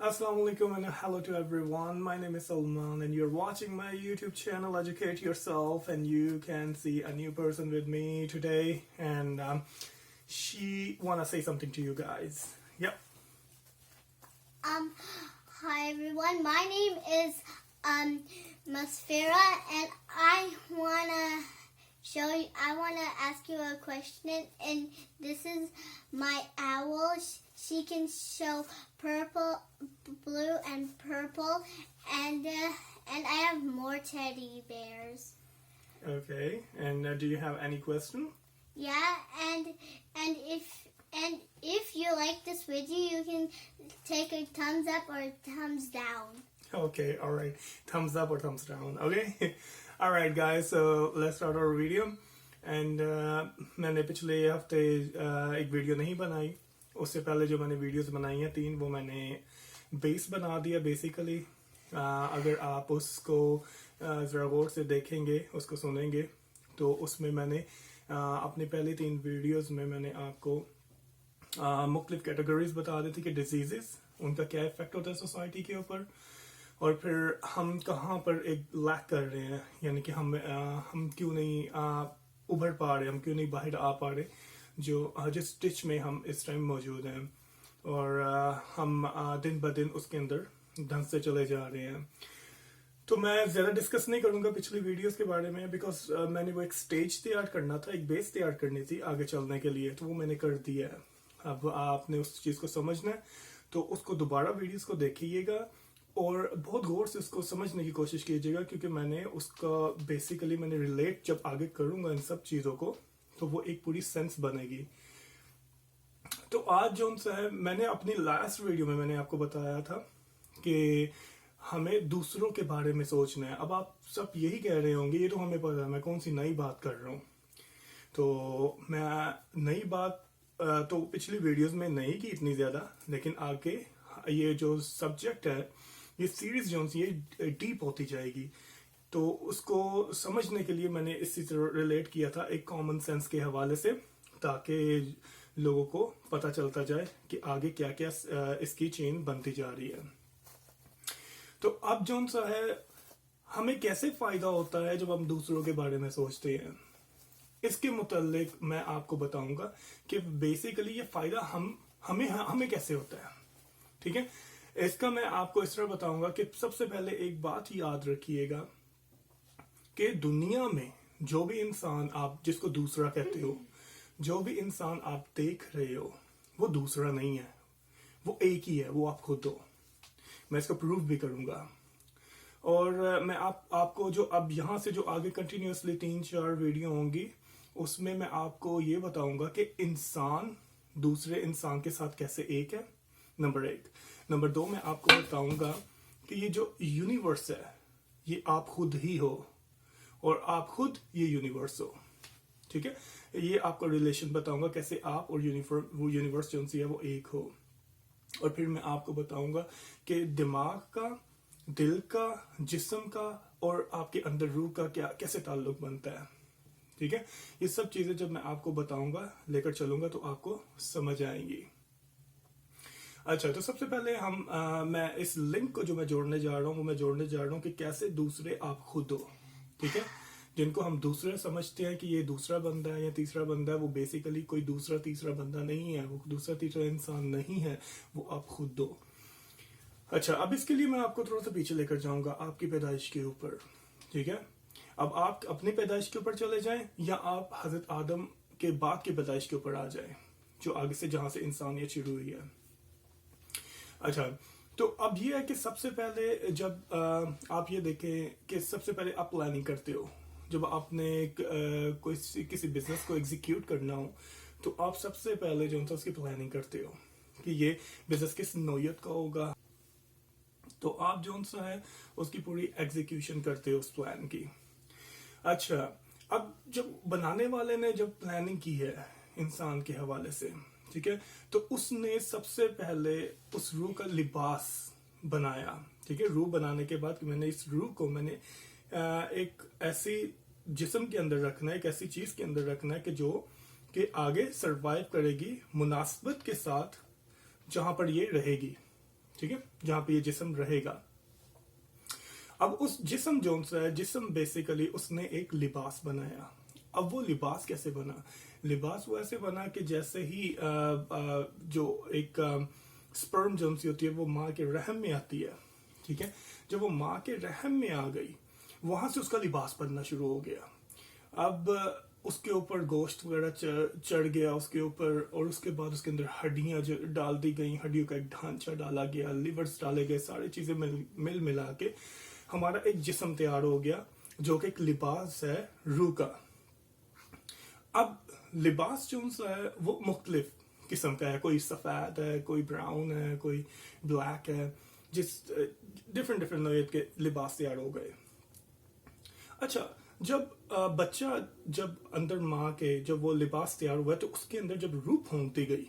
Assalamu alaikum and hello to everyone. My name is Salman and you're watching my YouTube channel Educate Yourself, and you can see a new person with me today, and she wanna say something to you guys. Yep. Hi everyone. My name is Masfira, and I wanna ask you a question. And this is my owl. She can show purple, blue, and purple, and I have more teddy bears. Okay. And do you have any question? Yeah, and if you like this video, you can take a thumbs up or a thumbs down. Okay. All right. Thumbs up or thumbs down. Okay. All right, guys. So let's start our video. And मैंने पिछले हफ्ते एक video नहीं बनाई. उससे पहले जो मैंने वीडियोस बनाई हैं 3, वो मैंने बेस बना दिया बेसिकली. अगर आप उसको ज़रा गौर से देखेंगे, उसको सुनेंगे, तो उसमें मैंने अपनी पहली 3 वीडियोस में मैंने आपको मुख्तलिफ कैटेगरीज बता दी थी कि डिजीज़ उनका क्या इफेक्ट होता है सोसाइटी के ऊपर, और फिर हम कहाँ पर एक लैक कर रहे हैं, यानी कि हम क्यों नहीं उभर पा रहे, हम क्यों नहीं बाहर आ पा रहे जिस स्टिच में हम इस टाइम मौजूद हैं, और हम दिन ब दिन उसके अंदर ढंग से चले जा रहे हैं. तो मैं ज़्यादा डिस्कस नहीं करूँगा पिछली वीडियोस के बारे में, बिकॉज मैंने वो एक स्टेज तैयार करना था, एक बेस तैयार करनी थी आगे चलने के लिए, तो वो मैंने कर दिया है. अब आपने उस चीज़ को समझना है तो उसको दोबारा वीडियोस को देखिएगा और बहुत गौर से उसको समझने की कोशिश कीजिएगा, क्योंकि मैंने उसका बेसिकली मैंने रिलेट जब आगे करूँगा इन सब चीज़ों को, तो वो एक पूरी सेंस बनेगी. तो आज जो है, मैंने अपनी लास्ट वीडियो में मैंने आपको बताया था कि हमें दूसरों के बारे में सोचना है. अब आप सब यही कह रहे होंगे, ये तो हमें पता है, मैं कौन सी नई बात कर रहा हूँ. तो मैं नई बात तो पिछली वीडियोस में नहीं की इतनी ज़्यादा, लेकिन आगे ये जो सब्जेक्ट है, ये सीरीज जो है ये डीप होती जाएगी. तो उसको समझने के लिए मैंने इसी से रिलेट किया था एक कॉमन सेंस के हवाले से, ताकि लोगों को पता चलता जाए कि आगे क्या क्या इसकी चेन बनती जा रही है. तो अब जो सा है, हमें कैसे फायदा होता है जब हम दूसरों के बारे में सोचते हैं, इसके मुतालिक मैं आपको बताऊंगा कि बेसिकली ये फायदा हमें कैसे होता है. ठीक है, इसका मैं आपको इस तरह बताऊंगा कि सबसे पहले एक बात याद रखिएगा कि दुनिया में जो भी इंसान आप जिसको दूसरा कहते हो, जो भी इंसान आप देख रहे हो, वो दूसरा नहीं है, वो एक ही है, वो आप खुद हो. मैं इसको प्रूव भी करूंगा. और मैं आपको जो अब यहाँ से जो आगे कंटिन्यूसली 3-4 वीडियो होंगी, उसमें मैं आपको ये बताऊंगा कि इंसान दूसरे इंसान के साथ कैसे एक है, नंबर 1. नंबर 2, मैं आपको बताऊंगा कि ये जो यूनिवर्स है, ये आप खुद ही हो, और आप खुद ये यूनिवर्स हो. ठीक है, ये आपको रिलेशन बताऊंगा कैसे आप और यूनिवर्स जो है वो एक हो. और फिर मैं आपको बताऊंगा कि दिमाग का, दिल का, जिस्म का और आपके अंदर रूह का कैसे ताल्लुक बनता है. ठीक है, ये सब चीजें जब मैं आपको बताऊंगा, लेकर चलूंगा, तो आपको समझ आएंगी. अच्छा, तो सबसे पहले मैं इस लिंक को जो मैं जोड़ने जा रहा हूँ, वो मैं जोड़ने जा रहा हूँ कि कैसे दूसरे आप खुद हो. ठीक है, जिनको हम दूसरे समझते हैं कि ये दूसरा बंदा है या तीसरा बंदा है, वो बेसिकली कोई दूसरा तीसरा बंदा नहीं है, वो दूसरा तीसरा इंसान नहीं है, वो आप खुद हो. अच्छा, अब इसके लिए मैं आपको थोड़ा सा पीछे लेकर जाऊंगा आपकी पैदाइश के ऊपर. ठीक है, अब आप अपनी पैदाइश के ऊपर चले जाएं, या आप हजरत आदम के बाद की पैदाइश के ऊपर आ जाएं, जो आगे से जहां से इंसानियत शुरू हुई है. अच्छा, तो अब ये है कि सबसे पहले जब आप ये देखें कि सबसे पहले आप प्लानिंग करते हो, जब आपने किसी बिजनेस को एग्जीक्यूट करना हो, तो आप सबसे पहले जो है उसकी प्लानिंग करते हो कि ये बिजनेस किस नौयत का होगा. तो आप जो है उसकी पूरी एग्जीक्यूशन करते हो उस प्लान की. अच्छा, अब जब बनाने वाले ने जब प्लानिंग की है इंसान के हवाले से, ठीक है, तो उसने सबसे पहले उस रूह का लिबास बनाया. ठीक है, रूह बनाने के बाद मैंने इस रूह को मैंने एक ऐसी जिस्म के अंदर रखना है, एक ऐसी चीज के अंदर रखना है कि आगे सरवाइव करेगी मुनासिबत के साथ, जहां पर ये रहेगी. ठीक है, जहां पे ये जिस्म रहेगा. अब उस जिस्म जो है, जिस्म बेसिकली उसने एक लिबास बनाया. अब वो लिबास कैसे बना? लिबास वो ऐसे बना कि जैसे ही जो एक स्पर्म जो होती है वो माँ के रहम में आती है, ठीक है, जब वो माँ के रहम में आ गई वहां से उसका लिबास बनना शुरू हो गया. अब उसके ऊपर गोश्त वगैरह चढ़ गया उसके ऊपर, और उसके बाद उसके अंदर हड्डियां जो डाल दी गई, हड्डियों का एक ढांचा डाला गया, लिवर्स डाले गए, सारी चीजें मिल मिला के हमारा एक जिस्म तैयार हो गया जो कि एक लिबास है रूह का. अब लिबास जो है वो मुख्तलिफ किस्म का है, कोई सफेद है, कोई ब्राउन है, कोई ब्लैक है, जिस डिफरेंट नोयत के लिबास तैयार हो गए. अच्छा, जब बच्चा जब अंदर माँ के जब वो लिबास तैयार हुआ तो उसके अंदर जब रूह फूंकती गई,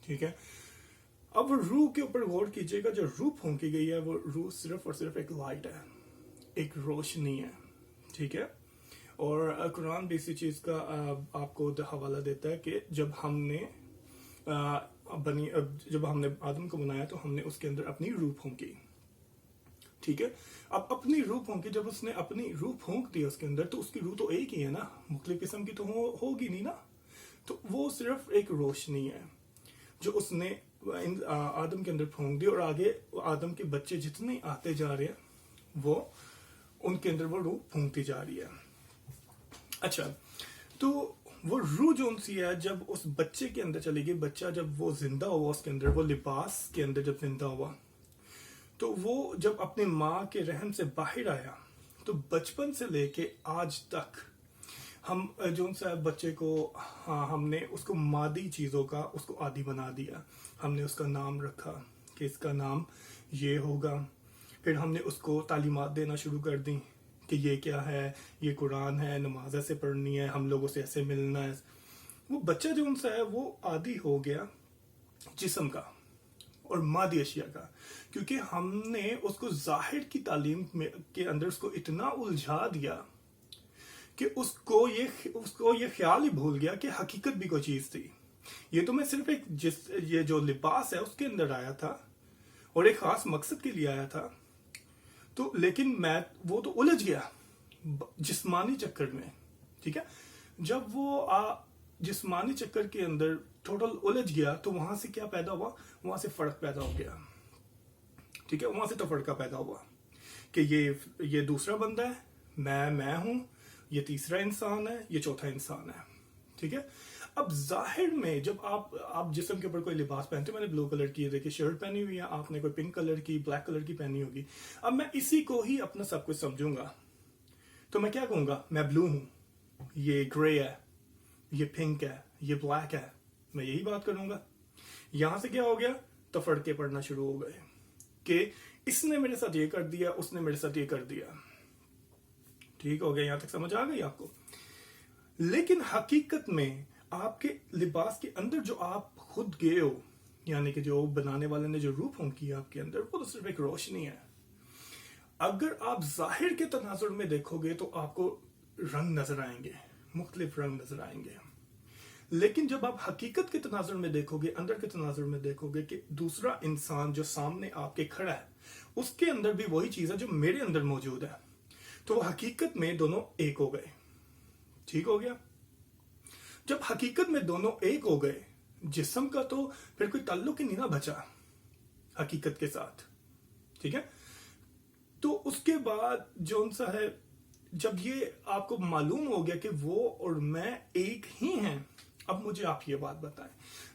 ठीक है, अब वो रूह के ऊपर गौर कीजिएगा, जो रूह फूंकी गई है वो रूह सिर्फ और सिर्फ एक लाइट है, एक रोशनी है, ठीक है. और कुरान भी इसी चीज का आपको हवाला देता है कि जब हमने आदम को बनाया तो हमने उसके अंदर अपनी रूह फूंकी, ठीक है. अब अपनी रूह फूंकी, जब उसने अपनी रूह फूंक दी उसके अंदर, तो उसकी रूह तो एक ही है ना, मुख्तलिफ किस्म की तो होगी नहीं ना. तो वो सिर्फ एक रोशनी है जो उसने आदम के अंदर फूंक दी, और आगे आदम के बच्चे जितने आते जा रहे हैं वो उनके अंदर वो रूह फूंकती जा रही है. अच्छा, तो वो रूह जो सी है जब उस बच्चे के अंदर चली गई, बच्चा जब वो जिंदा हुआ उसके अंदर, वो लिबास के अंदर जब जिंदा हुआ, तो वो जब अपने माँ के रहम से बाहर आया, तो बचपन से लेके आज तक हम जो सा बच्चे को हमने उसको मादी चीजों का उसको आदी बना दिया. हमने उसका नाम रखा कि इसका नाम ये होगा, फिर हमने उसको तालीमात देना शुरू कर दी कि ये क्या है, ये कुरान है, नमाज ऐसे पढ़नी है, हम लोगों से ऐसे मिलना है. वो बच्चा जो उनसा है वो आदी हो गया जिस्म का और मादी अशिया का, क्योंकि हमने उसको जाहिर की तालीम में के अंदर उसको इतना उलझा दिया कि उसको ये ख्याल ही भूल गया कि हकीकत भी कोई चीज थी. ये तो मैं सिर्फ ये जो लिबास है उसके अंदर आया था और एक खास मकसद के लिए आया था, तो लेकिन वो तो उलझ गया जिस्मानी चक्कर में, ठीक है. जब वो जिस्मानी चक्कर के अंदर टोटल उलझ गया तो वहां से क्या पैदा हुआ, वहां से फर्क पैदा हो गया, ठीक है. वहां से तो फर्क पैदा हुआ कि ये दूसरा बंदा है, मैं हूं, ये तीसरा इंसान है, ये चौथा इंसान है, ठीक है. अब जाहिर में जब आप जिस्म के ऊपर कोई लिबास पहनते हो, मैंने ब्लू कलर की देखिए शर्ट पहनी हुई है, आपने कोई पिंक कलर की, ब्लैक कलर की पहनी होगी. अब मैं इसी को ही अपना सब कुछ समझूंगा, तो मैं क्या कहूंगा, मैं ब्लू हूं, ये ग्रे है, ये पिंक है, ये ब्लैक है, मैं यही बात करूंगा. यहां से क्या हो गया, तो फड़के पड़ना शुरू हो गए कि इसने मेरे साथ ये कर दिया, उसने मेरे साथ ये कर दिया. ठीक हो गया, यहां तक समझ आ गई आपको. लेकिन हकीकत में आपके लिबास के अंदर जो आप खुद गए हो, यानी कि जो बनाने वाले ने जो रूह फूंकी है आपके अंदर, वो तो सिर्फ एक रोशनी है. अगर आप जाहिर के तनाजुर में देखोगे तो आपको रंग नजर आएंगे, मुख्तलिफ रंग नजर आएंगे. लेकिन जब आप हकीकत के तनाजुर में देखोगे, अंदर के तनाजुर में देखोगे कि दूसरा इंसान जो सामने आपके खड़ा है, उसके अंदर भी वही चीज है जो मेरे अंदर मौजूद है, तो हकीकत में दोनों एक हो गए. ठीक हो गया. जब हकीकत में दोनों एक हो गए, जिस्म का तो फिर कोई ताल्लुक ही नहीं ना बचा हकीकत के साथ, ठीक है. तो उसके बाद जो सा है, जब ये आपको मालूम हो गया कि वो और मैं एक ही हैं, अब मुझे आप ये बात बताएं,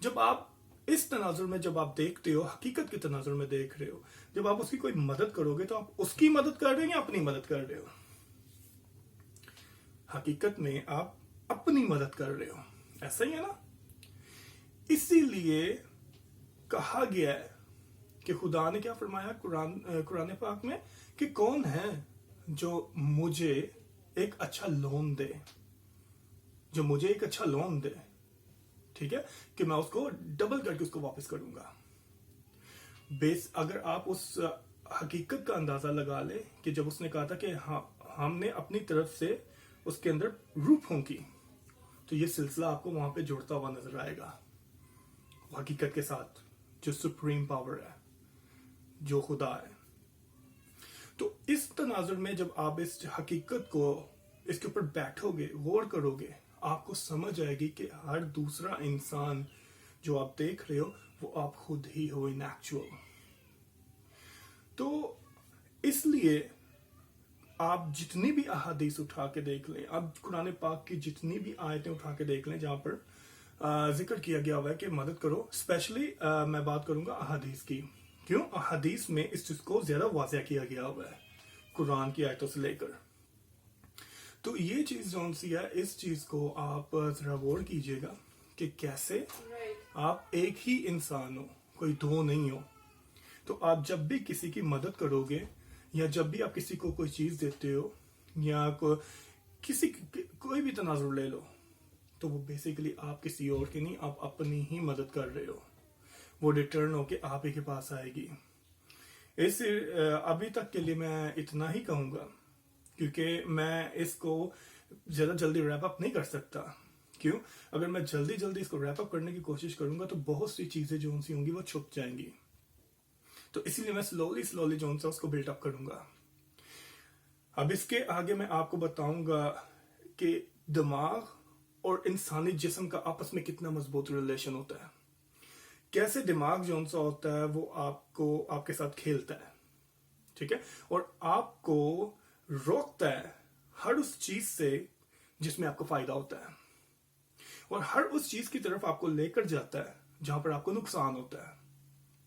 जब आप इस तनाजुर में जब आप देखते हो, हकीकत के तनाजुर में देख रहे हो, जब आप उसकी कोई मदद करोगे तो आप उसकी मदद कर रहे हो या अपनी मदद कर रहे हो? हकीकत में आप अपनी मदद कर रहे हो, ऐसा ही है ना. इसीलिए कहा गया है कि खुदा ने क्या फरमाया कुरान पाक में कि कौन है जो मुझे एक अच्छा लोन दे, जो मुझे एक अच्छा लोन दे, ठीक है, कि मैं उसको डबल करके उसको वापस करूंगा. अगर आप उस हकीकत का अंदाजा लगा ले कि जब उसने कहा था कि हमने अपनी तरफ से उसके अंदर रूह फूंकी, तो ये सिलसिला आपको वहां पे जुड़ता हुआ नजर आएगा हकीकत के साथ, जो सुप्रीम पावर है, जो खुदा है। तो इस तनाजुर में जब आप इस हकीकत को इसके ऊपर बैठोगे, गौर करोगे, आपको समझ आएगी कि हर दूसरा इंसान जो आप देख रहे हो वो आप खुद ही हो इन एक्चुअल। तो इसलिए आप जितनी भी अहादीस उठा के देख लें, आप कुरान पाक की जितनी भी आयतें उठा के देख लें जहां पर जिक्र किया गया हुआ है कि मदद करो, स्पेशली मैं बात करूंगा अहादीस की। क्यों? अहादीस में इस चीज को ज्यादा वाज़ह किया गया हुआ है कुरान की आयतों से लेकर। तो ये चीज जौन सी है, इस चीज को आप जरा गौर कीजिएगा कि कैसे आप एक ही इंसान हो, कोई दो नहीं हो। तो आप जब भी किसी की मदद करोगे या जब भी आप किसी को कोई चीज देते हो या कोई भी तनाजुर ले लो, तो वो बेसिकली आप किसी और की नहीं, आप अपनी ही मदद कर रहे हो। वो रिटर्न होके आप ही के पास आएगी। इस अभी तक के लिए मैं इतना ही कहूंगा, क्योंकि मैं इसको ज्यादा जल्दी रैप अप नहीं कर सकता। क्यों? अगर मैं जल्दी जल्दी इसको रैप अप करने की कोशिश करूंगा तो बहुत सी चीजें जो उनसी होंगी वो छुप जाएंगी। तो इसीलिए मैं स्लोली जो सा उसको बिल्ट अप करूंगा। अब इसके आगे मैं आपको बताऊंगा कि दिमाग और इंसानी जिस्म का आपस में कितना मजबूत रिलेशन होता है। कैसे दिमाग जो सा होता है वो आपके साथ खेलता है, ठीक है, और आपको रोकता है हर उस चीज से जिसमें आपको फायदा होता है, और हर उस चीज की तरफ आपको लेकर जाता है जहां पर आपको नुकसान होता है।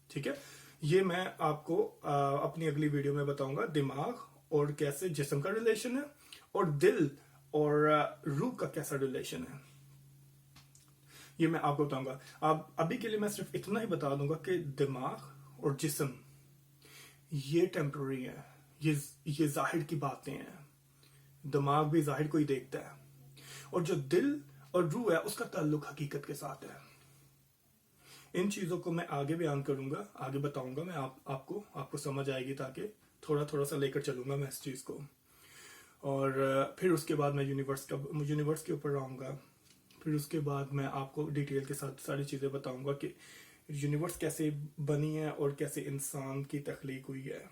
ठीक है, ये मैं आपको अपनी अगली वीडियो में बताऊंगा, दिमाग और कैसे जिस्म का रिलेशन है और दिल और रूह का कैसा रिलेशन है, ये मैं आपको बताऊंगा। अब अभी के लिए मैं सिर्फ इतना ही बता दूंगा कि दिमाग और जिस्म ये टेम्पररी है, ये जाहिर की बातें हैं। दिमाग भी जाहिर को ही देखता है, और जो दिल और रूह है उसका ताल्लुक हकीकत के साथ है। इन चीजों को मैं आगे बयान करूंगा, आगे बताऊंगा मैं आपको समझ आएगी, ताकि थोड़ा सा लेकर चलूंगा मैं इस चीज को। और फिर उसके बाद मैं यूनिवर्स के ऊपर आऊंगा। फिर उसके बाद मैं आपको डिटेल के साथ सारी चीजें बताऊंगा कि यूनिवर्स कैसे बनी है और कैसे इंसान की तख्लीक हुई है।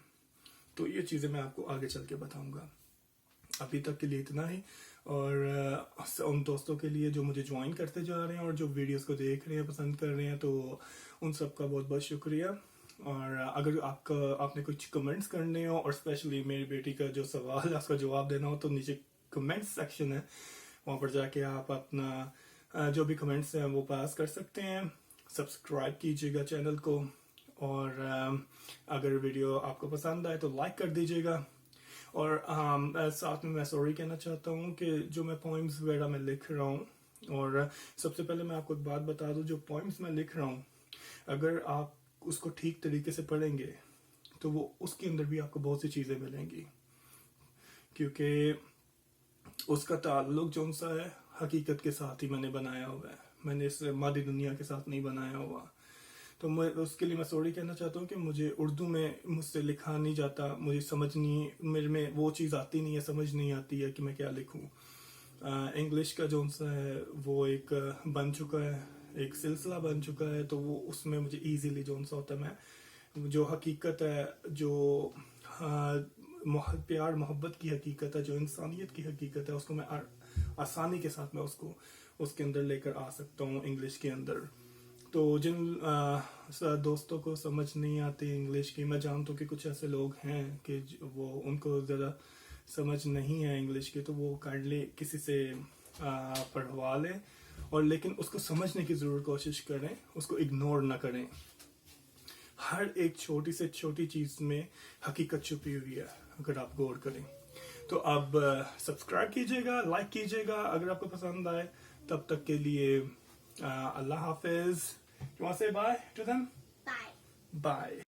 तो ये चीजें मैं आपको आगे चल के बताऊंगा। अभी तक के लिए इतना ही, और उन दोस्तों के लिए जो मुझे ज्वाइन करते जा रहे हैं और जो वीडियोस को देख रहे हैं, पसंद कर रहे हैं, तो उन सब का बहुत बहुत शुक्रिया। और अगर आपने कुछ कमेंट्स करने हो और स्पेशली मेरी बेटी का जो सवाल है उसका जवाब देना हो, तो नीचे कमेंट सेक्शन है, वहाँ पर जाके आप अपना जो भी कमेंट्स हैं वो पास कर सकते हैं। सब्सक्राइब कीजिएगा चैनल को, और अगर वीडियो आपको पसंद आए तो लाइक कर दीजिएगा। और साथ में मैं सॉरी कहना चाहता हूँ कि जो मैं पोइम्स वगैरह में लिख रहा हूँ, और सबसे पहले मैं आपको एक बात बता दूँ, जो पोइम्स मैं लिख रहा हूँ अगर आप उसको ठीक तरीके से पढ़ेंगे तो वो उसके अंदर भी आपको बहुत सी चीज़ें मिलेंगी, क्योंकि उसका ताल्लुक जो सा है हकीकत के साथ ही मैंने बनाया हुआ है, मैंने इस मादी दुनिया के साथ नहीं बनाया हुआ। तो मैं उसके लिए मैं सॉरी कहना चाहता हूँ कि मुझे उर्दू में मुझसे लिखा नहीं जाता, मुझे समझ नहीं, मेरे में वो चीज़ आती नहीं है, समझ नहीं आती है कि मैं क्या लिखूँ। इंग्लिश का जो सा है वो एक बन चुका है, एक सिलसिला बन चुका है, तो वो उसमें मुझे इजीली जो सा होता है, मैं जो हकीकत है, जो प्यार मोहब्बत की हकीकत है, जो इंसानियत की हकीकत है, उसको मैं आसानी के साथ मैं उसको उसके अंदर लेकर आ सकता हूँ इंग्लिश के अंदर। तो जिन दोस्तों को समझ नहीं आती इंग्लिश की, मैं जानता हूँ कि कुछ ऐसे लोग हैं कि वो उनको ज़्यादा समझ नहीं है इंग्लिश की, तो वो काइंडली किसी से पढ़वा लें, और लेकिन उसको समझने की ज़रूर कोशिश करें, उसको इग्नोर ना करें। हर एक छोटी से छोटी चीज़ में हकीकत छुपी हुई है अगर आप गौर करें। तो अब सब्सक्राइब कीजिएगा, लाइक कीजिएगा अगर आपको पसंद आए। तब तक के लिए अल्लाह हाफिज। You want to say bye to them? Bye. Bye.